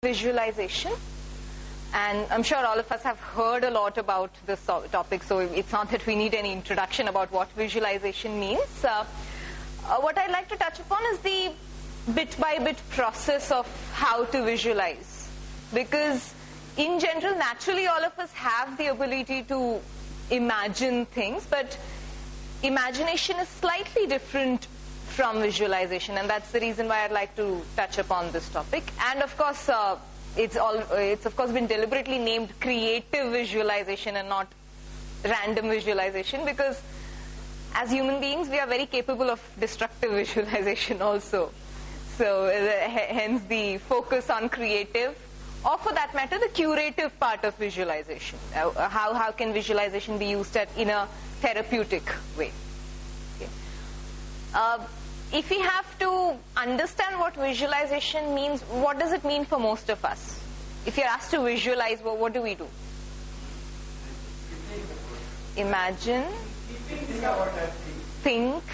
visualization. And I'm sure all of us have heard a lot about this topic, so it's not that we need any introduction about what visualization means. What I'd like to touch upon is the bit-by-bit process of how to visualize. Because in general, naturally all of us have the ability to imagine things, but imagination is slightly different from visualization, and that's the reason why I'd like to touch upon this topic. And of course, it's of course been deliberately named creative visualization and not random visualization, because as human beings we are very capable of destructive visualization also. So hence the focus on creative, or for that matter the curative part of visualization. How can visualization be used in a therapeutic way? Okay. If we have to understand what visualization means, what does it mean for most of us? If you're asked to visualize, well, what do we do? Imagine, think.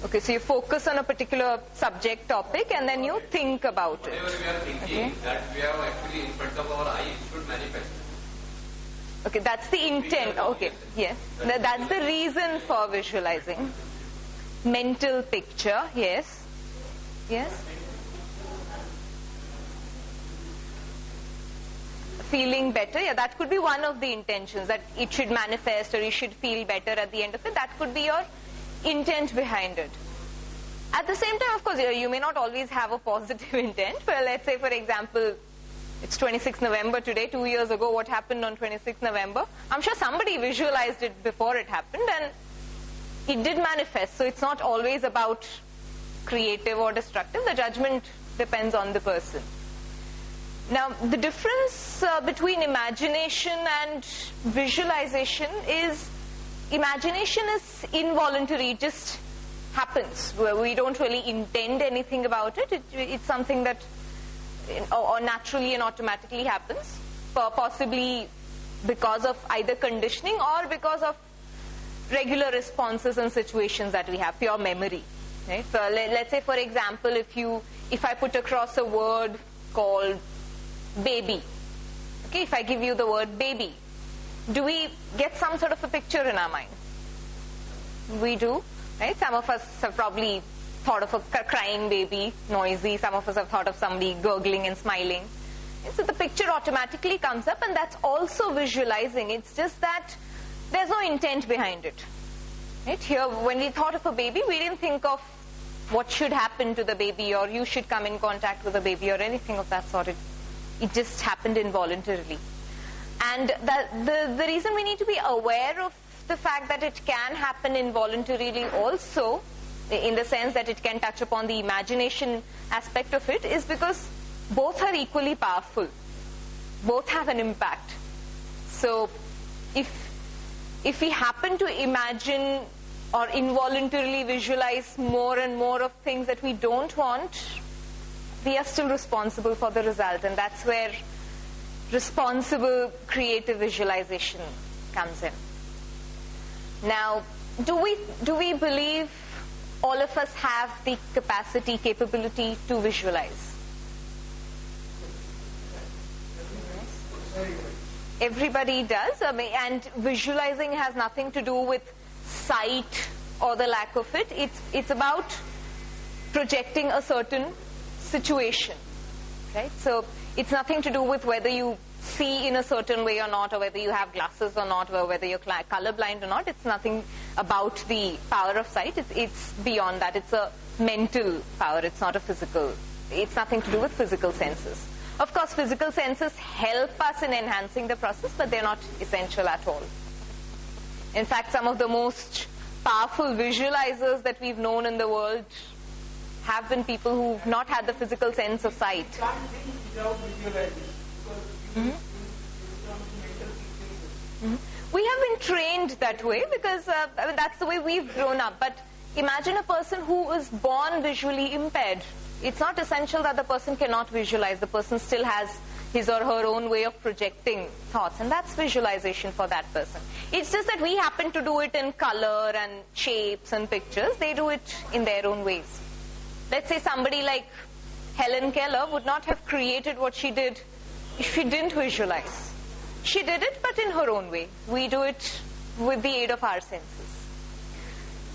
Okay, so you focus on a particular subject topic and then you think about it. Whatever we are thinking, that we have actually in front of our eyes should manifest. Okay, that's the intent. Okay, yes. That's the reason for visualizing. Mental picture, yes. Yes. Feeling better, yeah, that could be one of the intentions, that it should manifest or you should feel better at the end of it. That could be your intent behind it. At the same time, of course, you may not always have a positive intent. Well, let's say, for example, it's 26th November today. 2 years ago, what happened on 26th November? I'm sure somebody visualized it before it happened and it did manifest. So it's not always about creative or destructive. The judgment depends on the person. Now, the difference between imagination and visualization is imagination is involuntary. It just happens. Where we don't really intend anything about it. It's something that or naturally and automatically happens, possibly because of either conditioning or because of regular responses and situations that we have, pure memory. Right? So let's say, for example, if I put across a word called baby, okay, if I give you the word baby, do we get some sort of a picture in our mind? We do, right? Some of us have probably thought of a crying baby, noisy. Some of us have thought of somebody gurgling and smiling. And so the picture automatically comes up, and that's also visualizing. It's just that there's no intent behind it. Right? Here, when we thought of a baby, we didn't think of what should happen to the baby, or you should come in contact with a baby, or anything of that sort. It just happened involuntarily. And the reason we need to be aware of the fact that it can happen involuntarily also, in the sense that it can touch upon the imagination aspect of it, is because both are equally powerful. Both have an impact. So if we happen to imagine or involuntarily visualize more and more of things that we don't want, we are still responsible for the result, and that's where responsible creative visualization comes in. Now, do we believe all of us have the capability to visualize? Everybody does. And visualizing has nothing to do with sight or the lack of it. It's about projecting a certain situation, right? So it's nothing to do with whether you see in a certain way or not, or whether you have glasses or not, or whether you're colorblind or not. It's nothing about the power of sight. It's beyond that. It's a mental power. It's not a physical. It's nothing to do with physical senses. Of course, physical senses help us in enhancing the process, but they're not essential at all. In fact, some of the most powerful visualizers that we've known in the world have been people who've not had the physical sense of sight. We have been trained that way because that's the way we've grown up. But Imagine a person who is born visually impaired. It's not essential that the person cannot visualize. The person still has his or her own way of projecting thoughts, and that's visualization for that person. It's just that we happen to do it in color and shapes and pictures. They do it in their own ways. Let's say somebody like Helen Keller would not have created what she did if she didn't visualize. She did it, but in her own way. We do it with the aid of our senses.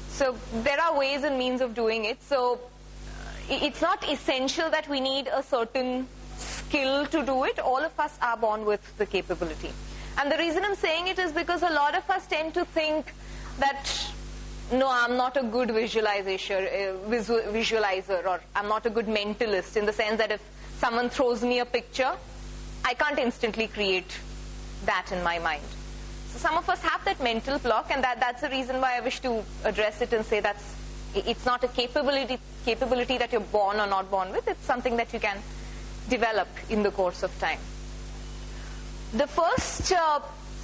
So there are ways and means of doing it. So it's not essential that we need a certain skill to do it. All of us are born with the capability. And the reason I'm saying it is because a lot of us tend to think that, no, I'm not a good visualizer, or I'm not a good mentalist, in the sense that if someone throws me a picture, I can't instantly create that in my mind. So some of us have that mental block, and that's the reason why I wish to address it and say it's not a capability that you're born or not born with. It's something that you can develop in the course of time. The first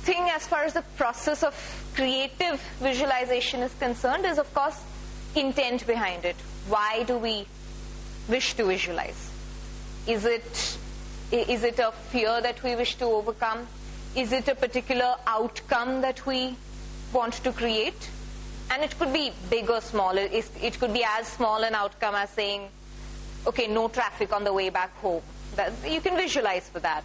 thing as far as the process of creative visualization is concerned is, of course, intent behind it. Why do we wish to visualize? Is it a fear that we wish to overcome? Is it a particular outcome that we want to create? And it could be big or small. It could be as small an outcome as saying, okay, no traffic on the way back home. You can visualize for that.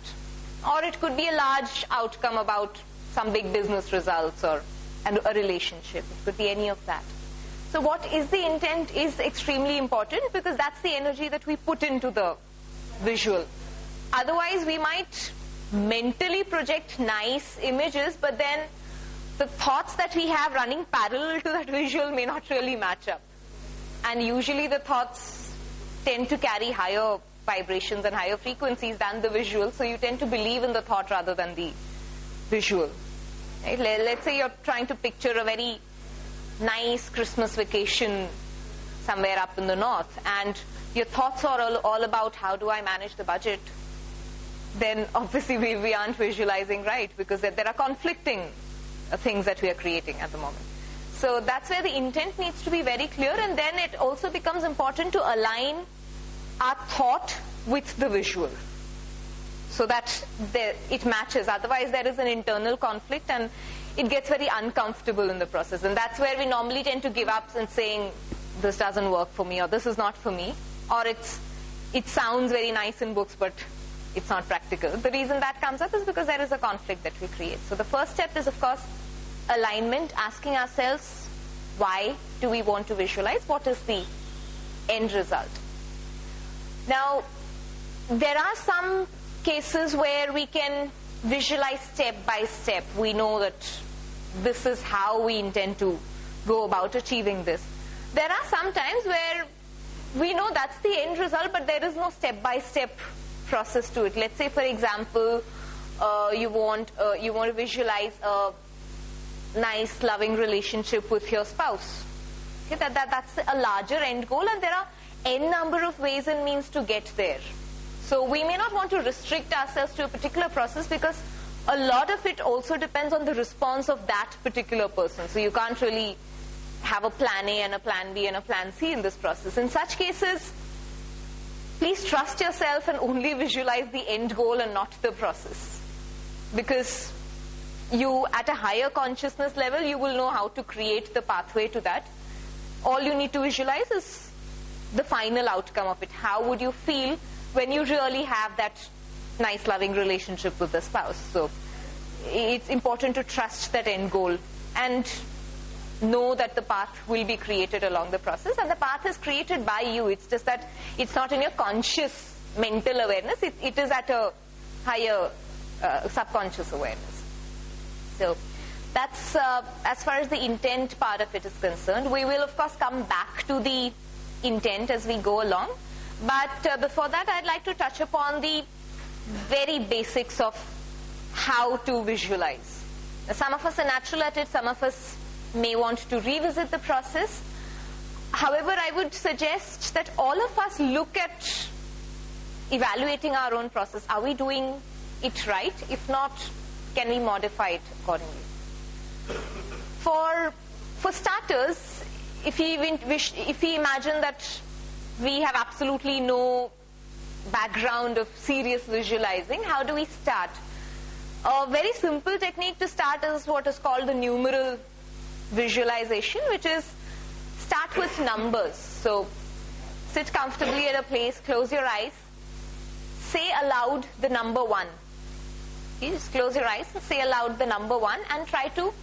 Or it could be a large outcome about some big business results or a relationship. It could be any of that. So what is the intent is extremely important, because that's the energy that we put into the visual. Otherwise, we might mentally project nice images, but then the thoughts that we have running parallel to that visual may not really match up. And usually the thoughts tend to carry higher vibrations and higher frequencies than the visual, so you tend to believe in the thought rather than the visual. Right? Let's say you're trying to picture a very nice Christmas vacation somewhere up in the north, and your thoughts are all about how do I manage the budget. Then obviously we aren't visualizing right, because there are conflicting things that we are creating at the moment. So that's where the intent needs to be very clear, and then it also becomes important to align our thought with the visual so that it matches. Otherwise there is an internal conflict and it gets very uncomfortable in the process, and that's where we normally tend to give up and saying this doesn't work for me, or this is not for me, or it sounds very nice in books but it's not practical. The reason that comes up is because there is a conflict that we create. So the first step is, of course, alignment, asking ourselves, why do we want to visualize? What is the end result? Now, there are some cases where we can visualize step by step. We know that this is how we intend to go about achieving this. There are some times where we know that's the end result, but there is no step-by-step process to it. Let's say, for example, you want to visualize a nice, loving relationship with your spouse. Okay, that's a larger end goal, and there are n number of ways and means to get there. So we may not want to restrict ourselves to a particular process, because a lot of it also depends on the response of that particular person. So you can't really have a plan A and a plan B and a plan C in this process. In such cases, please trust yourself and only visualize the end goal and not the process. Because you, at a higher consciousness level, you will know how to create the pathway to that. All you need to visualize is the final outcome of it. How would you feel when you really have that nice, loving relationship with the spouse? So it's important to trust that end goal and know that the path will be created along the process, and the path is created by you. It's just that it's not in your conscious mental awareness. It is at a higher subconscious awareness. So that's as far as the intent part of it is concerned. We will, of course, come back to the intent as we go along. But before that, I'd like to touch upon the very basics of how to visualize. Now, some of us are natural at it. Some of us may want to revisit the process. However, I would suggest that all of us look at evaluating our own process. Are we doing it right? If not, can we modify it accordingly? For starters, if we imagine that we have absolutely no background of serious visualizing, how do we start? A very simple technique to start is what is called the numeral visualization, which is start with numbers. So sit comfortably at a place, close your eyes, say aloud the number 1. You just close your eyes and say aloud the number 1 and try to